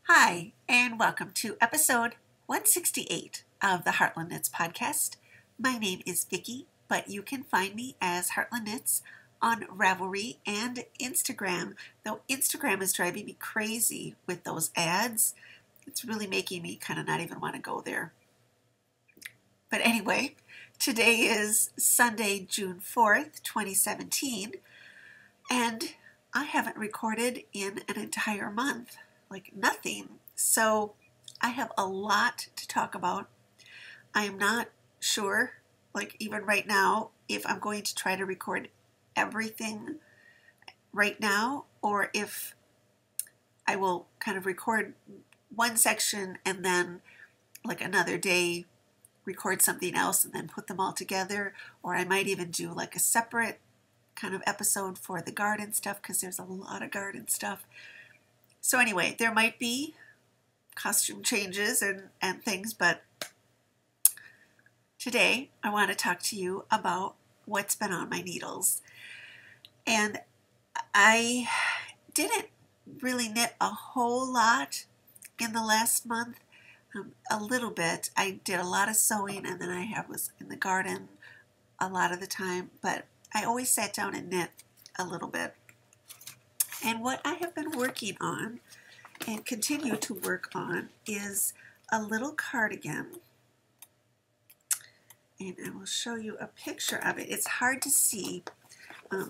Hi, and welcome to episode 168 of the Heartland Knits podcast. My name is Vicki, but you can find me as Heartland Knits on Ravelry and Instagram, though Instagram is driving me crazy with those ads. It's really making me kind of not even want to go there. But anyway, today is Sunday, June 4th, 2017, and I haven't recorded in an entire month. Like nothing. So I have a lot to talk about. I am not sure, like even right now, if I'm going to try to record everything right now or if I will kind of record one section and then like another day record something else and then put them all together, or I might even do like a separate kind of episode for the garden stuff because there's a lot of garden stuff. So anyway, there might be costume changes and things, but today I want to talk to you about what's been on my needles. And I didn't really knit a whole lot in the last month, a little bit. I did a lot of sewing and then I was in the garden a lot of the time, but I always sat down and knit a little bit. And what I have been working on and continue to work on is a little cardigan. And I will show you a picture of it. It's hard to see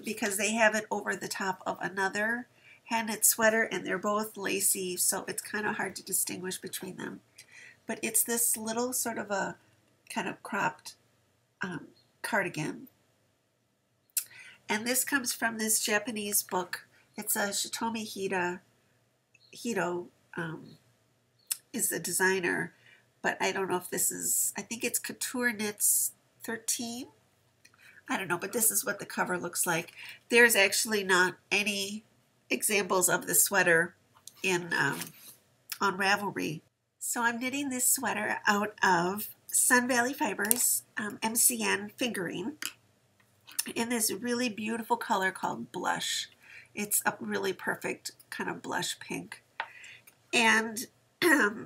because they have it over the top of another hand knit sweater and they're both lacy, so it's kind of hard to distinguish between them. But it's this little sort of a kind of cropped cardigan. And this comes from this Japanese book. It's a Shitomi Hito is the designer, but I don't know if this is, I think it's Couture Knits 13. I don't know, but this is what the cover looks like. There's actually not any examples of the sweater in on Ravelry. So I'm knitting this sweater out of Sun Valley Fibers MCN fingering in this really beautiful color called Blush. It's a really perfect kind of blush pink. And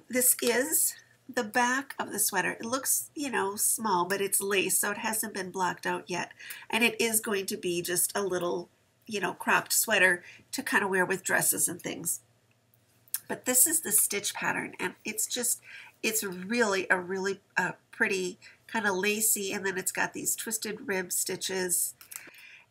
this is the back of the sweater. It looks, small, but it's lace, so it hasn't been blocked out yet. And it is going to be just a little, cropped sweater to kind of wear with dresses and things. But this is the stitch pattern, and it's really a really pretty kind of lacy, and then it's got these twisted rib stitches.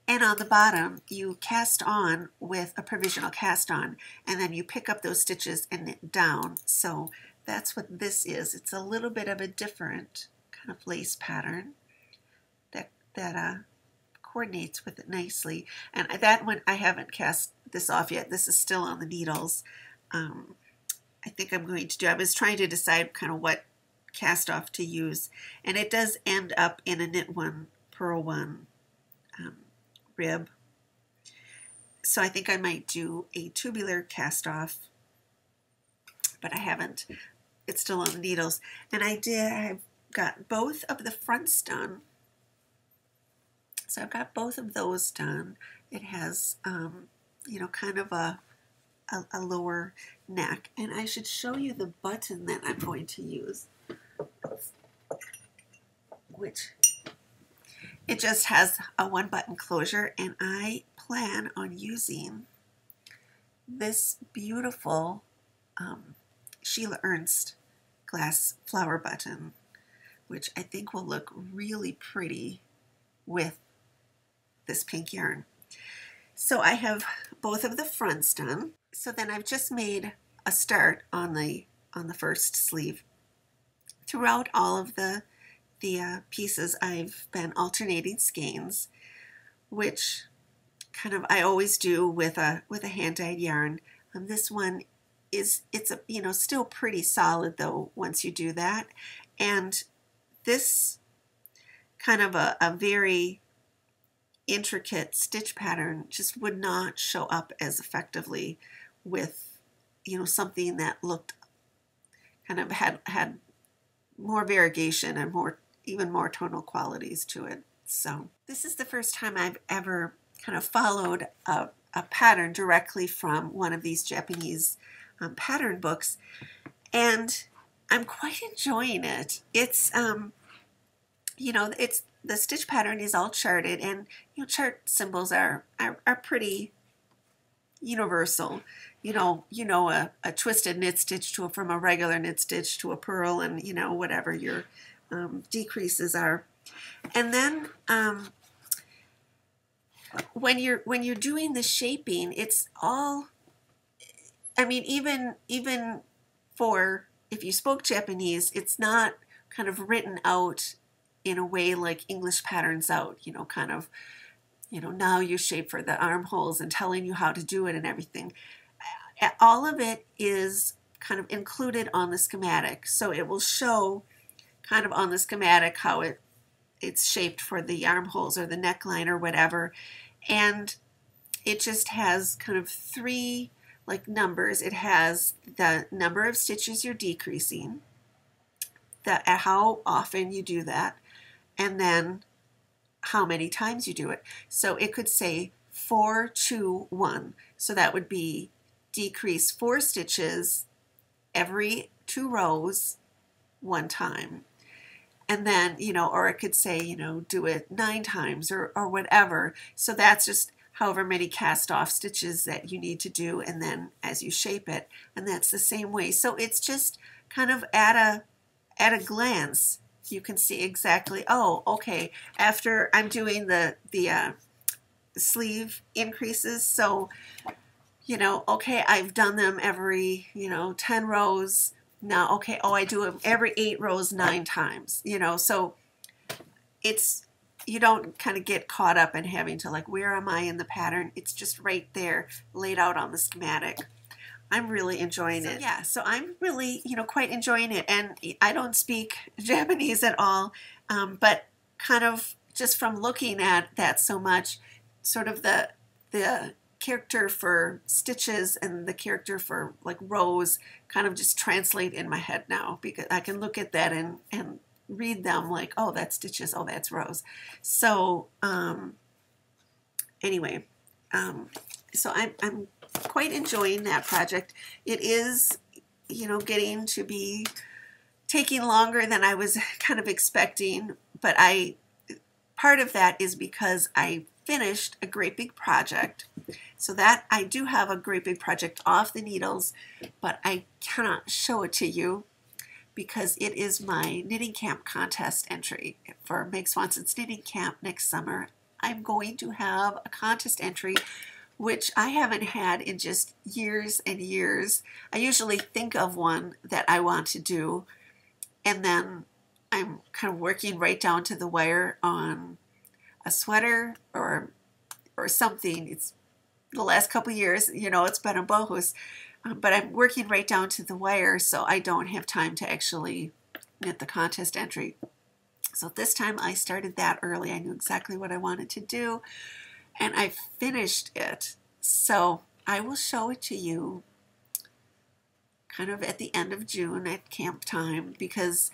And on the bottom, you cast on with a provisional cast on, and then you pick up those stitches and knit down. So that's what this is. It's a little bit of a different kind of lace pattern that coordinates with it nicely. And that one, I haven't cast this off yet. This is still on the needles. I think I'm going to do, I was trying to decide kind of what cast off to use. And it does end up in a knit one, purl one rib. So I think I might do a tubular cast off, but I haven't. It's still on the needles. And I've got both of the fronts done. So I've got both of those done. It has, kind of a lower neck. And I should show you the button that I'm going to use, which it just has a one button closure, and I plan on using this beautiful Sheila Ernst glass flower button, which I think will look really pretty with this pink yarn. So I have both of the fronts done. So then I've just made a start on the first sleeve. Throughout all of the pieces, I've been alternating skeins, which kind of I always do with a hand-dyed yarn. This one it's still pretty solid though once you do that, and this kind of a very intricate stitch pattern just would not show up as effectively with something that looked kind of had more variegation and even more tonal qualities to it. So this is the first time I've ever kind of followed a pattern directly from one of these Japanese pattern books, and I'm quite enjoying it. It's it's the stitch pattern is all charted, and chart symbols are pretty universal. A twisted knit stitch from a regular knit stitch to a purl, and whatever your decreases are. And then when you're doing the shaping, it's all, I mean, even for if you spoke Japanese, it's not kind of written out in a way like English patterns out, kind of, now you shape for the armholes and telling you how to do it and everything. All of it is kind of included on the schematic. So it will show kind of on the schematic how it's shaped for the armholes or the neckline or whatever. And it just has kind of 3 like numbers. It has the number of stitches you're decreasing, how often you do that, and then how many times you do it. So it could say 4, 2, 1. So that would be decrease 4 stitches every 2 rows 1 time. And then, or it could say, do it 9 times or whatever. So that's just however many cast off stitches that you need to do, and then as you shape it, and that's the same way. So it's just kind of at a glance, you can see exactly, oh, okay, after I'm doing the sleeve increases, so, okay, I've done them every, 10 rows. Now, okay, oh, I do them every 8 rows 9 times, so it's, you don't kind of get caught up in having to like, where am I in the pattern? It's just right there laid out on the schematic. I'm really enjoying it. Yeah, so I'm really, quite enjoying it. And I don't speak Japanese at all, but kind of just from looking at that so much, sort of the character for stitches and the character for like rows kind of just translate in my head now, because I can look at that and read them like, oh, that's stitches, oh, that's rows. So anyway, so I'm quite enjoying that project. It is, getting to be taking longer than I was kind of expecting, but part of that is because I finished a great big project. So that I do have a great big project off the needles, but I cannot show it to you because it is my knitting camp contest entry for Meg Swanson's knitting camp next summer. I'm going to have a contest entry, which I haven't had in just years and years. I usually think of one that I want to do, and then I'm kind of working right down to the wire on a sweater or something. It's the last couple years, it's been a bohus, but I'm working right down to the wire, so I don't have time to actually knit the contest entry. So this time I started that early. I knew exactly what I wanted to do, and I finished it. So I will show it to you kind of at the end of June at camp time, because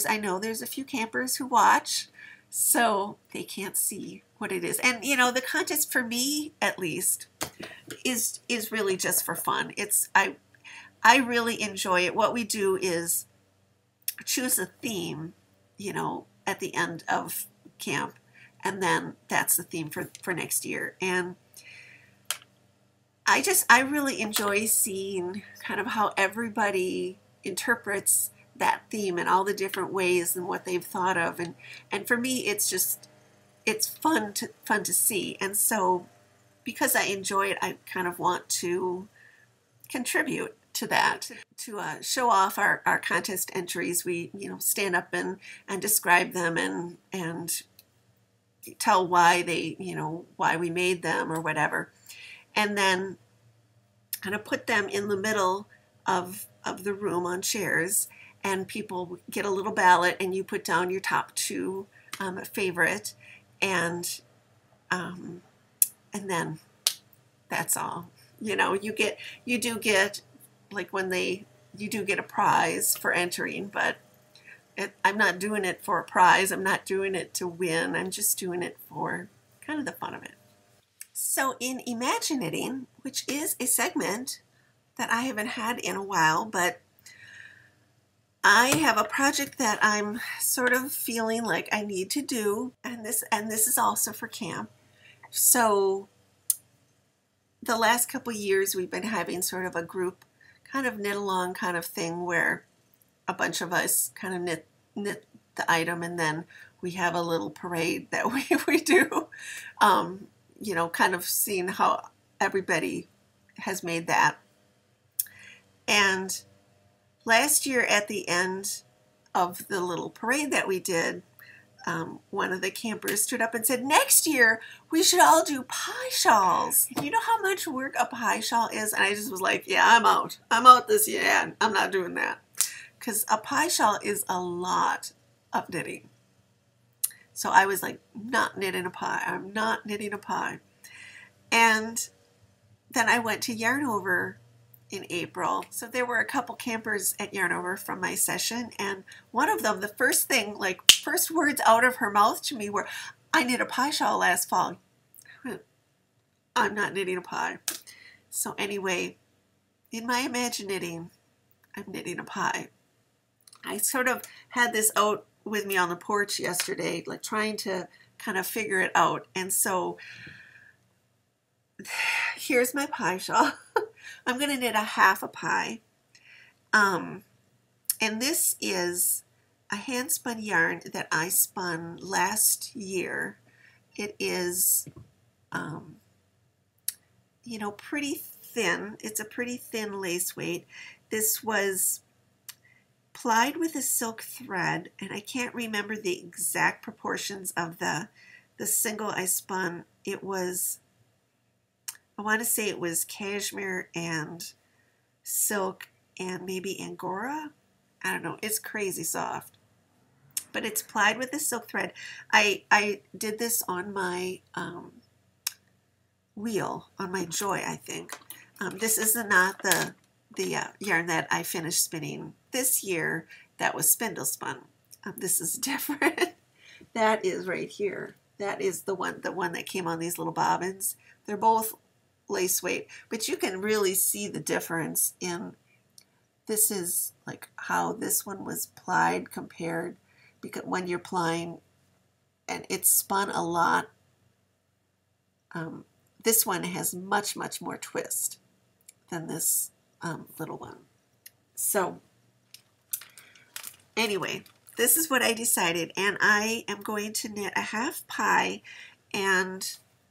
I know there's a few campers who watch, so they can't see what it is. And the contest for me, at least, is really just for fun. I really enjoy it. What we do is choose a theme, at the end of camp, and then that's the theme for next year. And I really enjoy seeing kind of how everybody interprets that theme and all the different ways and what they've thought of, and for me it's fun to see. And so because I enjoy it, I kind of want to contribute to that, to show off our contest entries. We stand up and describe them and tell why why we made them or whatever, and then kind of put them in the middle of the room on chairs, and people get a little ballot, and you put down your top 2 favorite, and then that's all. You do get like you do get a prize for entering, but I'm not doing it for a prize. I'm not doing it to win. I'm just doing it for kind of the fun of it. So in Imaginating, which is a segment that I haven't had in a while, but I have a project that I'm sort of feeling like I need to do, and this is also for camp. So the last couple years we've been having sort of a group kind of knit along kind of thing where a bunch of us kind of knit the item, and then we have a little parade that we do, you know, kind of seeing how everybody has made that. And last year at the end of the little parade that we did, one of the campers stood up and said, next year we should all do pie shawls. You know how much work a pie shawl is? And I just was like, yeah, I'm out. I'm out this year. I'm not doing that. Because a pie shawl is a lot of knitting. So I was like, not knitting a pie. I'm not knitting a pie. And then I went to Yarn Over in April. So there were a couple campers at Yarn Over from my session, and one of them, the first thing, like first words out of her mouth to me were, I knit a pie shawl last fall. I'm not knitting a pie. So anyway, in my imaginating, I'm knitting a pie. I sort of had this out with me on the porch yesterday, like trying to kind of figure it out. And so here's my pie shawl. I'm going to knit a half a pie. And this is a hand spun yarn that I spun last year. It is, you know, pretty thin. It's a pretty thin lace weight. This was plied with a silk thread, and I can't remember the exact proportions of the single I spun. It was, I want to say it was cashmere and silk and maybe Angora. I don't know. It's crazy soft, but it's plied with a silk thread. I did this on my wheel, on my Joy, I think. This is not the yarn that I finished spinning this year that was spindle spun. This is different. That is right here. That is the one that came on these little bobbins. They're both lace weight, but you can really see the difference in, this is like how this one was plied compared, because when you're plying, and it's spun a lot, this one has much more twist than this little one. So anyway, this is what I decided, and I am going to knit a half pie. And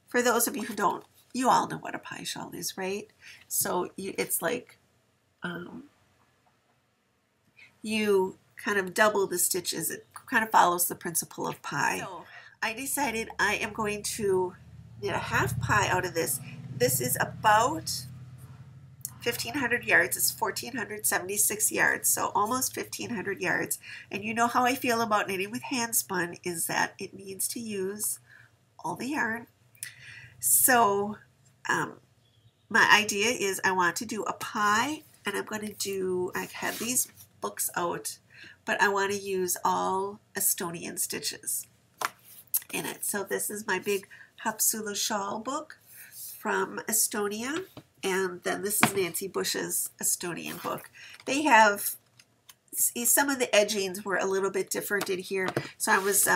for those of you who don't, you all know what a pie shawl is, right? So it's like you kind of double the stitches. It kind of follows the principle of pie. So I decided I am going to knit a half pie out of this. This is about 1,500 yards. It's 1,476 yards, so almost 1,500 yards. And you know how I feel about knitting with hand spun, is that it needs to use all the yarn. So my idea is I want to do a pie, and I'm going to do, I have these books out, but I want to use all Estonian stitches in it. So this is my big Haapsalu shawl book from Estonia, and then this is Nancy Bush's Estonian book. They have, some of the edgings were a little bit different in here, so I was,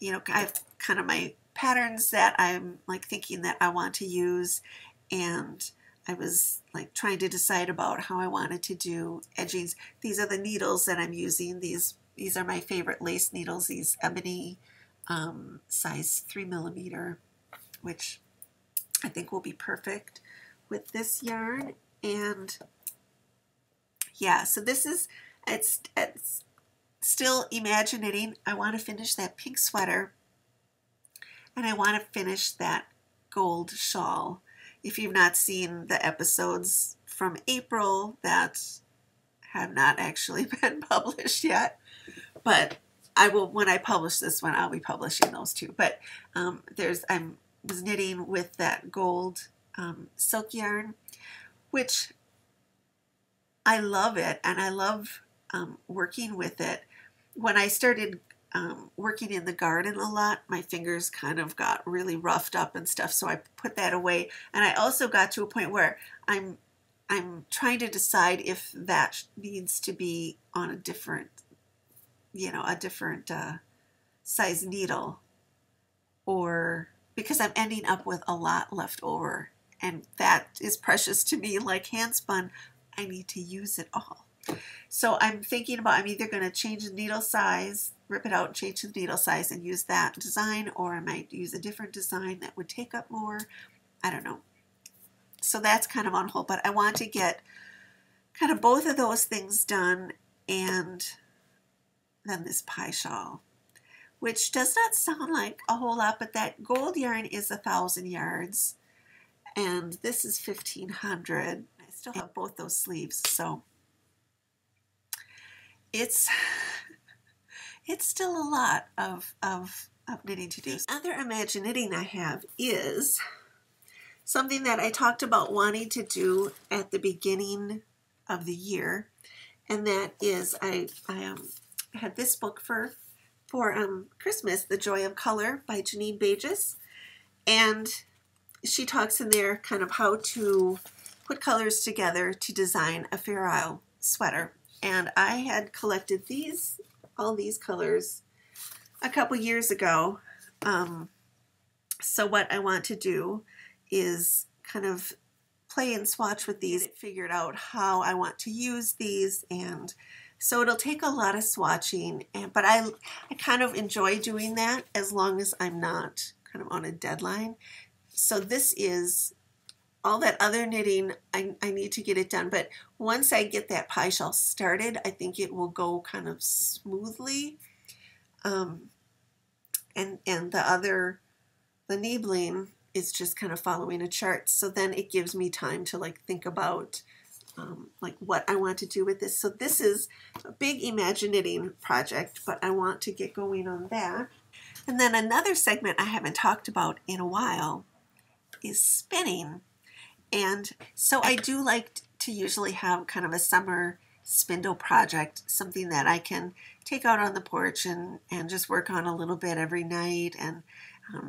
you know, I have kind of my patterns that I'm like thinking that I want to use, and I was like trying to decide about how I wanted to do edgings. These are the needles that I'm using. These are my favorite lace needles, these ebony size 3mm, which I think will be perfect with this yarn. And yeah, so this is, it's still imaginating. I want to finish that pink sweater, and I want to finish that gold shawl. If you've not seen the episodes from April that have not actually been published yet, but I will, when I publish this one, I'll be publishing those too. But I was knitting with that gold silk yarn, which I love it, and I love working with it. When I started working in the garden a lot, my fingers kind of got really roughed up and stuff, so I put that away. And I also got to a point where I'm I'm trying to decide if that needs to be on a different, a different size needle, or because I'm ending up with a lot left over, and that is precious to me. Like hand spun, I need to use it all. So I'm thinking about, I'm either going to change the needle size, rip it out and change the needle size and use that design, or I might use a different design that would take up more. I don't know. So that's kind of on hold, but I want to get kind of both of those things done, and then this pie shawl, which does not sound like a whole lot, but that gold yarn is 1,000 yards, and this is 1,500. I still have both those sleeves, so it's still a lot of knitting to do. The other Imagine Knitting I have is something that I talked about wanting to do at the beginning of the year, and that is I had this book for Christmas, The Joy of Color by Janine Bages, and she talks in there kind of how to put colors together to design a Fair Isle sweater. And I had collected all these colors a couple years ago. So what I want to do is kind of play and swatch with these, figured out how I want to use these, and so it'll take a lot of swatching, but I kind of enjoy doing that as long as I'm not kind of on a deadline. So this is all that other knitting, I need to get it done, but once I get that pie shawl started, I think it will go kind of smoothly. And the needling is just kind of following a chart, so then it gives me time to like think about like what I want to do with this. So this is a big Imagine Knitting project, but I want to get going on that. And then another segment I haven't talked about in a while is spinning. And so I do like to usually have kind of a summer spindle project, something that I can take out on the porch and just work on a little bit every night, and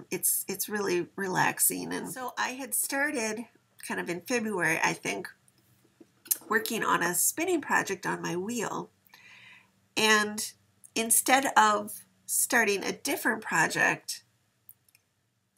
it's really relaxing. And so I had started kind of in February, I think, working on a spinning project on my wheel, and instead of starting a different project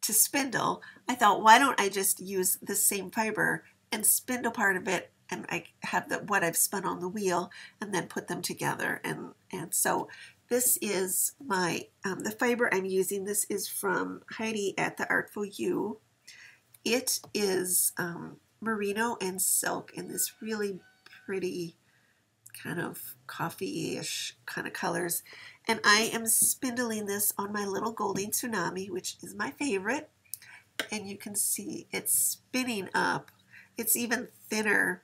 to spindle, I thought, why don't I just use the same fiber and spindle part of it, and I have what I've spun on the wheel, and then put them together. And so this is my the fiber I'm using. This is from Heidi at the Artful You. It is merino and silk in this really pretty kind of coffee-ish kind of colors. And I am spindling this on my little Golding Tsunami, which is my favorite. And you can see it's spinning up. It's even thinner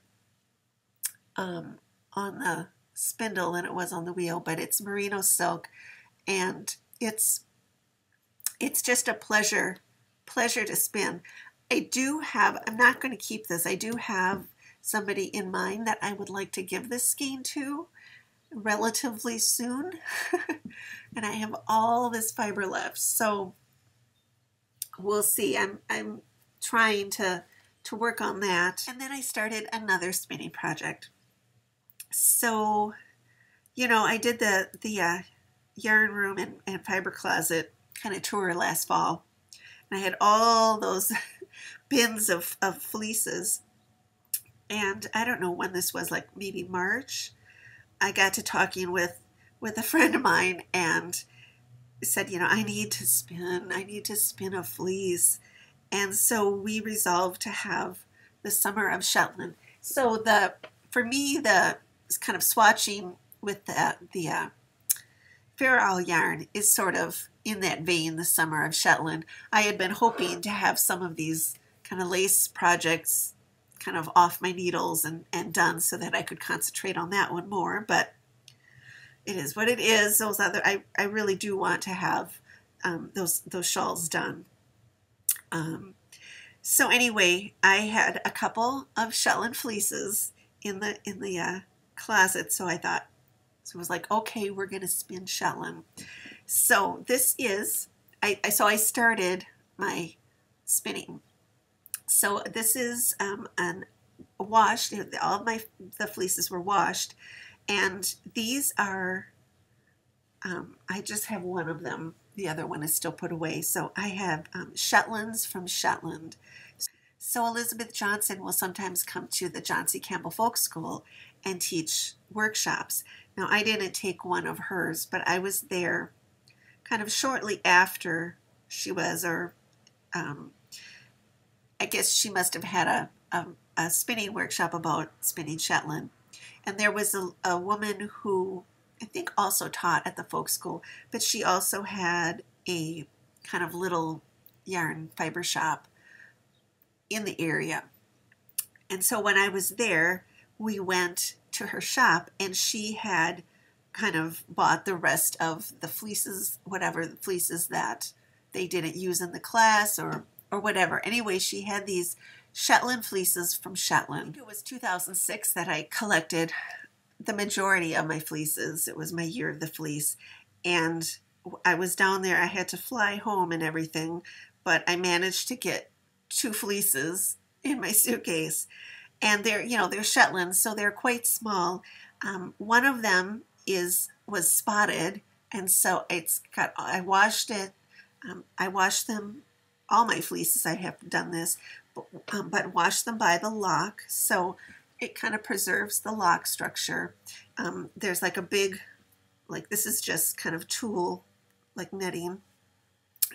on the spindle than it was on the wheel, but it's merino silk, and it's just a pleasure to spin. I'm not going to keep this. I do have somebody in mind that I would like to give this skein to relatively soon. And I have all this fiber left, so we'll see. I'm trying to work on that. And then I started another spinning project. So, I did the yarn room and fiber closet kind of tour last fall, and I had all those bins of fleeces. And I don't know when this was, like maybe March, I got to talking with a friend of mine and said, I need to spin a fleece. And so we resolved to have the Summer of Shetland. So for me, the kind of swatching with the Fair Isle yarn is sort of in that vein, the Summer of Shetland. I had been hoping to have some of these kind of lace projects kind of off my needles and done so that I could concentrate on that one more, but it is what it is. Those other, I really do want to have those shawls done. So anyway, I had a couple of Shetland fleeces in the closet, so it was like, okay, we're gonna spin Shetland. So this is so I started my spinning. So this is an washed. All of the fleeces were washed, and these are, I just have one of them. The other one is still put away. So I have Shetlands from Shetland. So Elizabeth Johnson will sometimes come to the John C. Campbell Folk School and teach workshops. Now, I didn't take one of hers, but I was there kind of shortly after she was, or I guess she must have had a spinning workshop about spinning Shetland. And there was a woman who I think also taught at the folk school, but she also had a kind of little yarn fiber shop in the area. And so when I was there, we went to her shop, and she had kind of bought the rest of the fleeces, whatever the fleeces that they didn't use in the class or whatever. Anyway, she had these Shetland fleeces from Shetland. I think it was 2006 that I collected the majority of my fleeces. It was my year of the fleece. And I was down there. I had to fly home and everything, but I managed to get 2 fleeces in my suitcase. And they're Shetlands, so they're quite small. One of them was spotted, and so I washed it. I washed them, all my fleeces. I have done this, but washed them by the lock, so it kind of preserves the lock structure. There's like a big, like this is just kind of tulle, like netting.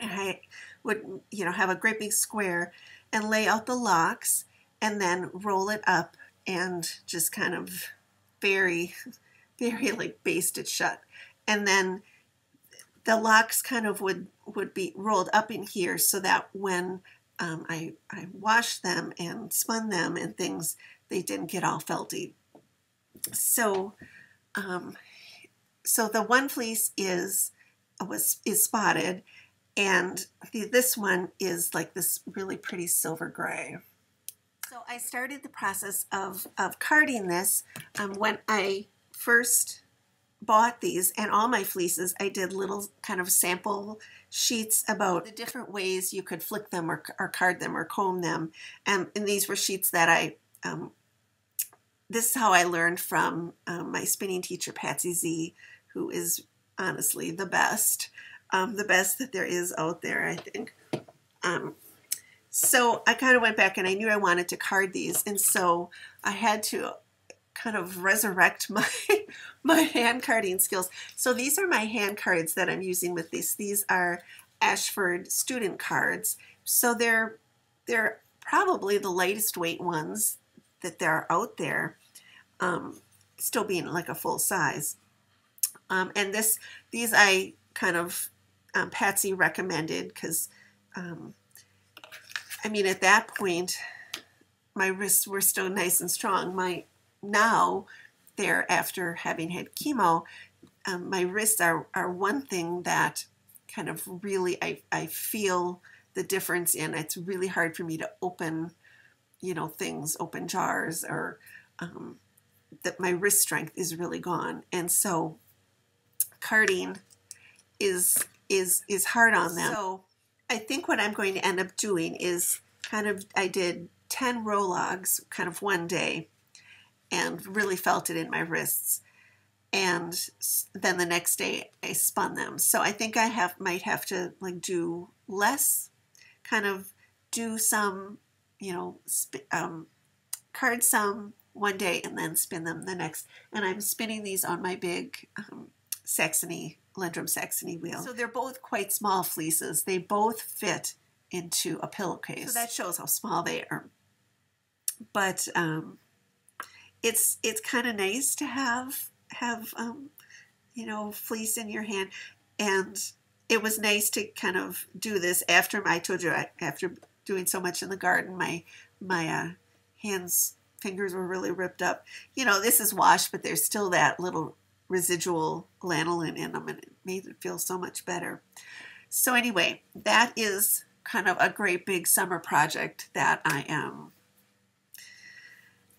And I would, have a great big square and lay out the locks and then roll it up and just kind of very, very like baste it shut. And then the locks kind of would be rolled up in here so that when I washed them and spun them and things, they didn't get all felty. So, so the one fleece is spotted, and this one is like this really pretty silver gray. So I started the process of carding this when I first bought these, and all my fleeces, I did little kind of sample sheets about the different ways you could flick them or card them or comb them. And these were sheets that this is how I learned from my spinning teacher, Patsy Z, who is honestly the best that there is out there, I think. So I kind of went back and I knew I wanted to card these, and so I had to kind of resurrect my hand carding skills. So these are my hand cards that I'm using with these. These are Ashford student cards. So they're probably the lightest weight ones that there are out there, still being like a full size. And these I kind of Patsy recommended because I mean, at that point my wrists were still nice and strong. Now, after having had chemo, my wrists are one thing that kind of really I feel the difference in. It's really hard for me to open, things, open jars, or that my wrist strength is really gone. And so carding is hard on them. So I think what I'm going to end up doing is I did 10 row-logs kind of one day and really felt it in my wrists. And then the next day I spun them. So I think I might have to like do less, kind of do some, card some one day and then spin them the next. And I'm spinning these on my big Lindrum Saxony wheel. So they're both quite small fleeces. They both fit into a pillowcase. So that shows how small they are. But it's kind of nice to have fleece in your hand. And it was nice to kind of do this after after doing so much in the garden, my fingers were really ripped up. This is washed, but there's still that little residual lanolin in them, and it made it feel so much better. So anyway, that is kind of a great big summer project that I am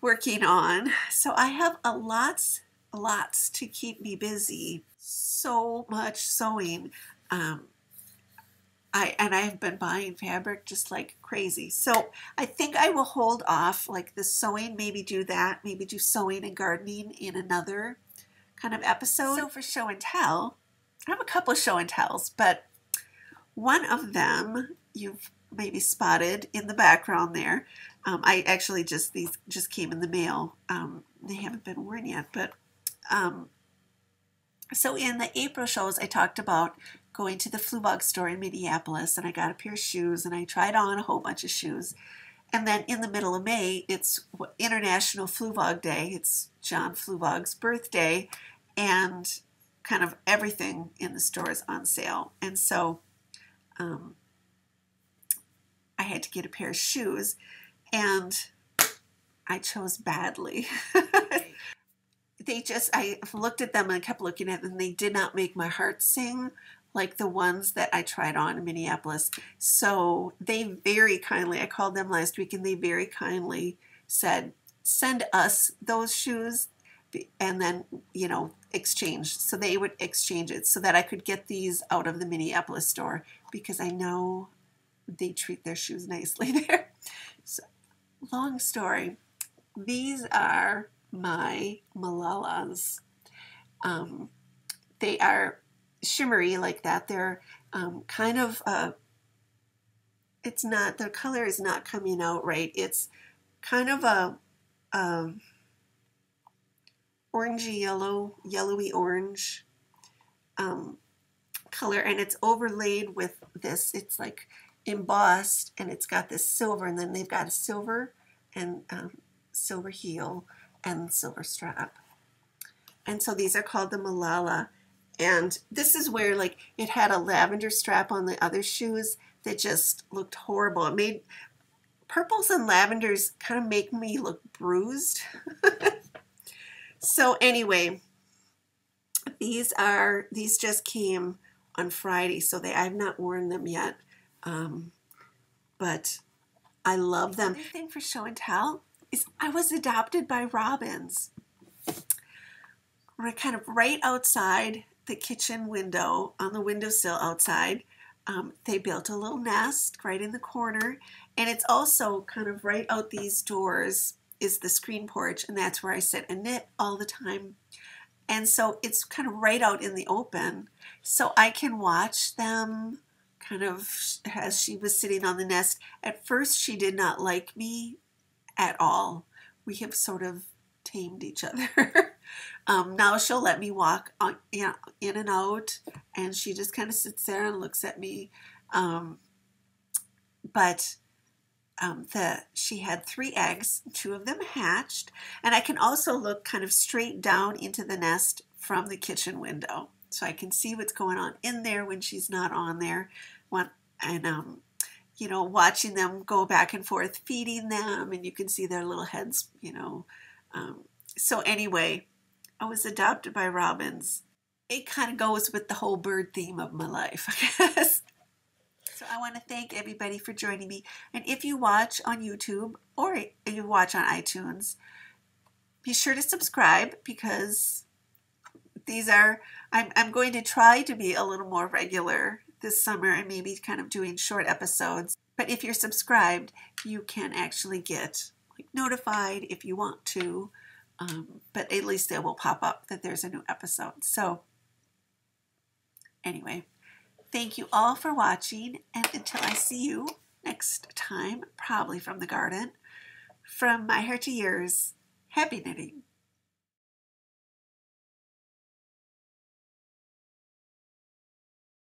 working on. So I have lots to keep me busy. So much sewing. I've been buying fabric just like crazy. So I think I will hold off like the sewing, maybe do that, maybe do sewing and gardening in another kind of episode. So for show and tell, I have a couple of show and tells, but one of them you've maybe spotted in the background there. I actually these just came in the mail. They haven't been worn yet, but so in the April shows, I talked about going to the Fluvog store in Minneapolis, and I got a pair of shoes, and I tried on a whole bunch of shoes. And then in the middle of May, it's International Fluvog Day. It's John Fluvog's birthday, and kind of everything in the store is on sale. And so I had to get a pair of shoes, and I chose badly. I looked at them and I kept looking at them, and they did not make my heart sing like the ones that I tried on in Minneapolis. So they very kindly, I called them last week, and they very kindly said, send us those shoes and then, exchange. So they would exchange it so that I could get these out of the Minneapolis store, because I know they treat their shoes nicely there. So, long story. These are my Malalas. They are shimmery like that. They're kind of, the color is not coming out right. It's kind of a orangey yellow, yellowy orange color, and it's overlaid with this. It's like embossed, and it's got this silver, and then they've got a silver and silver heel and silver strap. And so these are called the Malala. And this is where, like, it had a lavender strap on the other shoes that just looked horrible. It made purples and lavenders kind of make me look bruised. So anyway, these just came on Friday, so I've not worn them yet. But I love them. The thing for show and tell is I was adopted by robins. We're kind of right outside the kitchen window, on the windowsill outside. They built a little nest right in the corner, and it's also kind of right out these doors is the screen porch, and that's where I sit and knit all the time. And so it's kind of right out in the open, so I can watch them kind of as she was sitting on the nest. At first, she did not like me at all. We have sort of tamed each other. Now she'll let me walk on, in and out, and she just kind of sits there and looks at me. She had 3 eggs, 2 of them hatched, and I can also look kind of straight down into the nest from the kitchen window, so I can see what's going on in there when she's not on there. Watching them go back and forth, feeding them, and you can see their little heads, So anyway, I was adopted by robins. It kind of goes with the whole bird theme of my life, I guess. So I want to thank everybody for joining me. And if you watch on YouTube or you watch on iTunes, be sure to subscribe, because I'm going to try to be a little more regular this summer and maybe kind of doing short episodes. But if you're subscribed, you can actually get notified if you want to. But at least it will pop up that there's a new episode. So anyway, thank you all for watching, and until I see you next time, probably from the garden, from my heart to yours, happy knitting.